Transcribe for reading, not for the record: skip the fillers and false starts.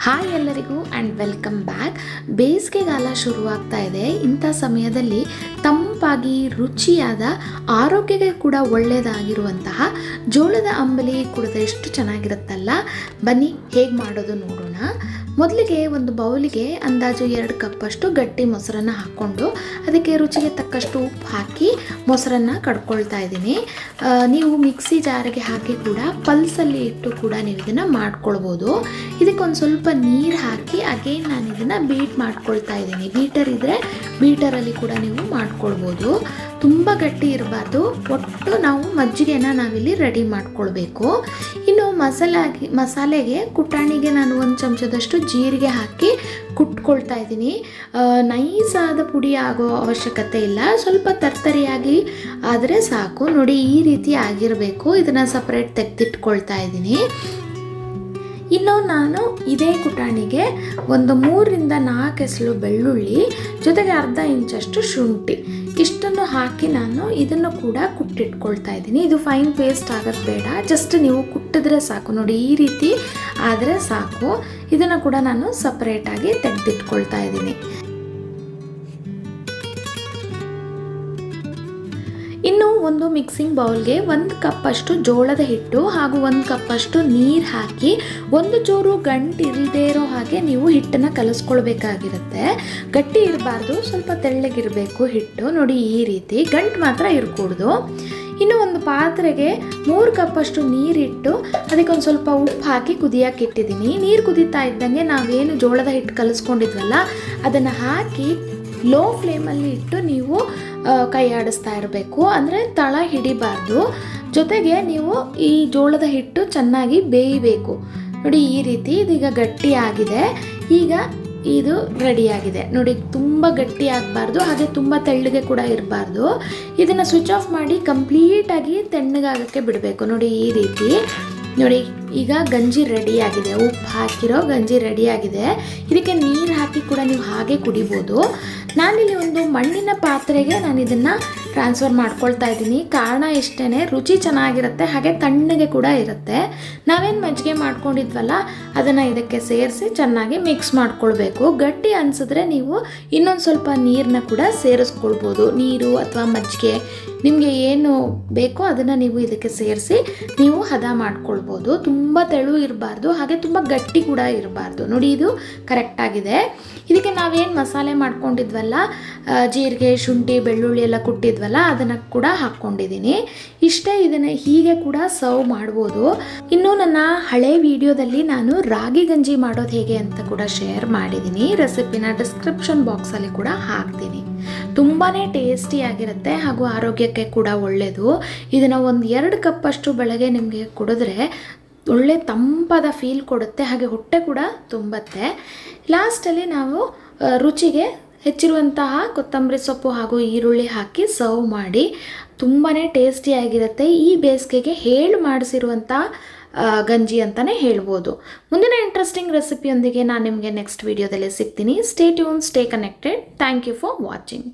Hi ಎಲ್ಲರಿಗೂ and welcome back. ಬೇಸಿಗೆಗಾಲ ಶುರುವಾಗ್ತಾ ಇದೆ. ಇಂಥ ಸಮಯದಲ್ಲಿ ತಂಪಾಗಿ ರುಚಿಯಾದ ಆರೋಗ್ಯಕ್ಕೆ ಕೂಡ ಒಳ್ಳೆಯದಾಗಿರುವಂತಹ ಜೋಳದ ಅಂಬಲಿ ಕುಡಿದ್ರೆ ಎಷ್ಟು ಚೆನ್ನಾಗಿರುತ್ತಲ್ಲ. ಬನ್ನಿ ಹೇಗೆ ಮಾಡೋದು ನೋಡೋಣ. ಮೊದಲಿಗೆ ಒಂದು ಬೌಲಿಗೆ ಅಂದಾಜು 2 ಕಪ್ಪಷ್ಟು ಗಟ್ಟಿ ಮೊಸರನ್ನು ಹಾಕ್ಕೊಂಡು ಅದಕ್ಕೆ ರುಚಿಗೆ ತಕ್ಕಷ್ಟು ಉಪ್ಪು ಹಾಕಿ ಮೊಸರನ್ನು ಕಡ್ಕೊಳ್ತಾ ಇದ್ದೀನಿ. ನೀವು ಮಿಕ್ಸಿ ಜಾರಿಗೆ ಹಾಕಿ ಕೂಡ ಪಲ್ಸಲ್ಲಿ ಇಟ್ಟು ಕೂಡ ನೀವು ಇದನ್ನು ಮಾಡ್ಕೊಳ್ಬೋದು. ಇದಕ್ಕೊಂದು ಸ್ವಲ್ಪ ನೀರು ಹಾಕಿ ಅಗೇನ್ ನಾನು ಇದನ್ನು ಬೀಟ್ ಮಾಡ್ಕೊಳ್ತಾ ಇದ್ದೀನಿ. ಬೀಟರ್ ಇದ್ದರೆ ಬೀಟರಲ್ಲಿ ಕೂಡ ನೀವು ಮಾಡ್ಕೊಳ್ಬೋದು. ತುಂಬ ಗಟ್ಟಿ ಇರಬಾರ್ದು. ಒಟ್ಟು ನಾವು ಮಜ್ಜಿಗೆನ ನಾವಿಲ್ಲಿ ರೆಡಿ ಮಾಡ್ಕೊಳ್ಬೇಕು. ಇನ್ನು ಮಸಾಲೆಗೆ ಕುಟಾಣಿಗೆ ನಾನು 1 ಚಮಚದಷ್ಟು ಜೀರಿಗೆ ಹಾಕಿ ಕುಟ್ಕೊಳ್ತಾ ಇದ್ದೀನಿ. ನೈಸಾದ ಪುಡಿ ಆಗೋ ಅವಶ್ಯಕತೆ ಇಲ್ಲ, ಸ್ವಲ್ಪ ತರ್ತರಿಯಾಗಿ ಆದರೆ ಸಾಕು. ನೋಡಿ, ಈ ರೀತಿ ಆಗಿರಬೇಕು. ಇದನ್ನು ಸಪ್ರೇಟ್ ತೆಗೆದಿಟ್ಕೊಳ್ತಾ ಇದ್ದೀನಿ. ಇನ್ನು ನಾನು ಇದೇ ಕುಟಾಣಿಗೆ ಒಂದು 3ರಿಂದ 4 ಎಸಳು ಬೆಳ್ಳುಳ್ಳಿ ಜೊತೆಗೆ ಅರ್ಧ ಇಂಚಷ್ಟು ಶುಂಠಿ ಇಷ್ಟನ್ನು ಹಾಕಿ ನಾನು ಇದನ್ನು ಕೂಡ ಕುಟ್ಟಿಟ್ಕೊಳ್ತಾ ಇದ್ದೀನಿ. ಇದು ಫೈನ್ ಪೇಸ್ಟ್ ಆಗೋದು ಬೇಡ, ಜಸ್ಟ್ ನೀವು ಕುಟ್ಟಿದ್ರೆ ಸಾಕು. ನೋಡಿ, ಈ ರೀತಿ ಆದರೆ ಸಾಕು. ಇದನ್ನು ಕೂಡ ನಾನು ಸಪ್ರೇಟಾಗಿ ತೆಗೆದಿಟ್ಕೊಳ್ತಾ ಇದ್ದೀನಿ. ಇನ್ನು ಒಂದು ಮಿಕ್ಸಿಂಗ್ ಬೌಲ್ಗೆ 1 ಕಪ್ಪಷ್ಟು ಜೋಳದ ಹಿಟ್ಟು ಹಾಗೂ 1 ಕಪ್ಪಷ್ಟು ನೀರು ಹಾಕಿ ಒಂದು ಚೂರು ಗಂಟು ಇಲ್ಲದೇ ಇರೋ ಹಾಗೆ ನೀವು ಹಿಟ್ಟನ್ನು ಕಲಿಸ್ಕೊಳ್ಬೇಕಾಗಿರುತ್ತೆ. ಗಟ್ಟಿ ಇರಬಾರ್ದು, ಸ್ವಲ್ಪ ತೆಳ್ಳಗಿರಬೇಕು ಹಿಟ್ಟು. ನೋಡಿ, ಈ ರೀತಿ ಗಂಟು ಮಾತ್ರ ಇರಕೂಡ್ದು. ಇನ್ನು ಒಂದು ಪಾತ್ರೆಗೆ 3 ಕಪ್ಪಷ್ಟು ನೀರಿಟ್ಟು ಅದಕ್ಕೊಂದು ಸ್ವಲ್ಪ ಉಪ್ಪು ಹಾಕಿ ಕುದಿಯೋಕೆ ಇಟ್ಟಿದ್ದೀನಿ. ನೀರು ಕುದೀತಾ ಇದ್ದಂಗೆ ನಾವೇನು ಜೋಳದ ಹಿಟ್ಟು ಕಲಿಸ್ಕೊಂಡಿದ್ವಲ್ಲ ಅದನ್ನು ಹಾಕಿ ಲೋ ಫ್ಲೇಮಲ್ಲಿ ಇಟ್ಟು ನೀವು ಕೈ ಆಡಿಸ್ತಾ ಇರಬೇಕು. ಅಂದರೆ ತಳ ಹಿಡಿಬಾರ್ದು. ಜೊತೆಗೆ ನೀವು ಈ ಜೋಳದ ಹಿಟ್ಟು ಚೆನ್ನಾಗಿ ಬೇಯಬೇಕು. ನೋಡಿ, ಈ ರೀತಿ ಇದೀಗ ಗಟ್ಟಿ ಆಗಿದೆ. ಈಗ ಇದು ರೆಡಿಯಾಗಿದೆ. ನೋಡಿ, ತುಂಬ ಗಟ್ಟಿ ಆಗಬಾರ್ದು, ಹಾಗೆ ತುಂಬ ತೆಳ್ಳಗೆ ಕೂಡ ಇರಬಾರ್ದು. ಇದನ್ನು ಸ್ವಿಚ್ ಆಫ್ ಮಾಡಿ ಕಂಪ್ಲೀಟಾಗಿ ತಣ್ಣಗಾಗೋಕ್ಕೆ ಬಿಡಬೇಕು. ನೋಡಿ, ಈ ರೀತಿ. ನೋಡಿ, ಈಗ ಗಂಜಿ ರೆಡಿಯಾಗಿದೆ. ಉಪ್ಪು ಹಾಕಿರೋ ಗಂಜಿ ರೆಡಿಯಾಗಿದೆ. ಇದಕ್ಕೆ ನೀರು ಹಾಕಿ ಕೂಡ ನೀವು ಹಾಗೆ ಕುಡಿಬೋದು. ನಾನಿಲ್ಲಿ ಒಂದು ಮಣ್ಣಿನ ಪಾತ್ರೆಗೆ ನಾನು ಇದನ್ನು ಟ್ರಾನ್ಸ್ಫರ್ ಮಾಡ್ಕೊಳ್ತಾ ಇದ್ದೀನಿ. ಕಾರಣ ಇಷ್ಟೇ, ರುಚಿ ಚೆನ್ನಾಗಿರುತ್ತೆ, ಹಾಗೆ ತಣ್ಣಗೆ ಕೂಡ ಇರುತ್ತೆ. ನಾವೇನು ಮಜ್ಜಿಗೆ ಮಾಡ್ಕೊಂಡಿದ್ವಲ್ಲ ಅದನ್ನು ಇದಕ್ಕೆ ಸೇರಿಸಿ ಚೆನ್ನಾಗಿ ಮಿಕ್ಸ್ ಮಾಡ್ಕೊಳ್ಬೇಕು. ಗಟ್ಟಿ ಅನಿಸಿದ್ರೆ ನೀವು ಇನ್ನೊಂದು ಸ್ವಲ್ಪ ನೀರನ್ನ ಕೂಡ ಸೇರಿಸ್ಕೊಳ್ಬೋದು. ನೀರು ಅಥವಾ ಮಜ್ಜಿಗೆ ನಿಮಗೆ ಏನು ಬೇಕೋ ಅದನ್ನು ನೀವು ಇದಕ್ಕೆ ಸೇರಿಸಿ ನೀವು ಹದ ಮಾಡ್ಕೊಳ್ಬೋದು. ತುಂಬ ತೆಳು ಇರಬಾರ್ದು, ಹಾಗೆ ತುಂಬ ಗಟ್ಟಿ ಕೂಡ ಇರಬಾರ್ದು. ನೋಡಿ, ಇದು ಕರೆಕ್ಟಾಗಿದೆ. ಇದಕ್ಕೆ ನಾವೇನು ಮಸಾಲೆ ಮಾಡ್ಕೊಂಡಿದ್ವಲ್ಲ, ಜೀರಿಗೆ, ಶುಂಠಿ, ಬೆಳ್ಳುಳ್ಳಿ ಎಲ್ಲ ಕುಟ್ಟಿದ್ವಲ್ಲ ಅದನ್ನು ಕೂಡ ಹಾಕ್ಕೊಂಡಿದ್ದೀನಿ. ಇಷ್ಟೇ. ಇದನ್ನು ಹೀಗೆ ಕೂಡ ಸರ್ವ್ ಮಾಡ್ಬೋದು. ಇನ್ನು ನನ್ನ ಹಳೆ ವಿಡಿಯೋದಲ್ಲಿ ನಾನು ರಾಗಿ ಗಂಜಿ ಮಾಡೋದು ಹೇಗೆ ಅಂತ ಕೂಡ ಶೇರ್ ಮಾಡಿದ್ದೀನಿ. ರೆಸಿಪಿನ ಡಿಸ್ಕ್ರಿಪ್ಷನ್ ಬಾಕ್ಸಲ್ಲಿ ಕೂಡ ಹಾಕ್ತೀನಿ. ತುಂಬಾ ಟೇಸ್ಟಿಯಾಗಿರುತ್ತೆ ಹಾಗೂ ಆರೋಗ್ಯಕ್ಕೆ ಕೂಡ ಒಳ್ಳೆಯದು. ಇದನ್ನು ಒಂದು 2 ಕಪ್ಪಷ್ಟು ಬೆಳಗ್ಗೆ ನಿಮಗೆ ಕುಡಿದ್ರೆ ಒಳ್ಳೆ ತಂಪಾದ ಫೀಲ್ ಕೊಡುತ್ತೆ, ಹಾಗೆ ಹೊಟ್ಟೆ ಕೂಡ ತುಂಬುತ್ತೆ. ಲಾಸ್ಟಲ್ಲಿ ನಾವು ರುಚಿಗೆ ಹೆಚ್ಚಿರುವಂತಹ ಕೊತ್ತಂಬರಿ ಸೊಪ್ಪು ಹಾಗೂ ಈರುಳ್ಳಿ ಹಾಕಿ ಸರ್ವ್ ಮಾಡಿ ತುಂಬಾ ಟೇಸ್ಟಿಯಾಗಿರುತ್ತೆ. ಈ ಬೇಸಿಗೆಗೆ ಹೇಳು ಮಾಡಿಸಿರುವಂಥ ಗಂಜಿ ಅಂತಲೇ ಹೇಳ್ಬೋದು. ಮುಂದಿನ ಇಂಟ್ರೆಸ್ಟಿಂಗ್ ರೆಸಿಪಿಯೊಂದಿಗೆ ನಾನು ನಿಮಗೆ ನೆಕ್ಸ್ಟ್ ವಿಡಿಯೋದಲ್ಲಿ ಸಿಗ್ತೀನಿ. Stay tune, stay connected. Thank you for watching.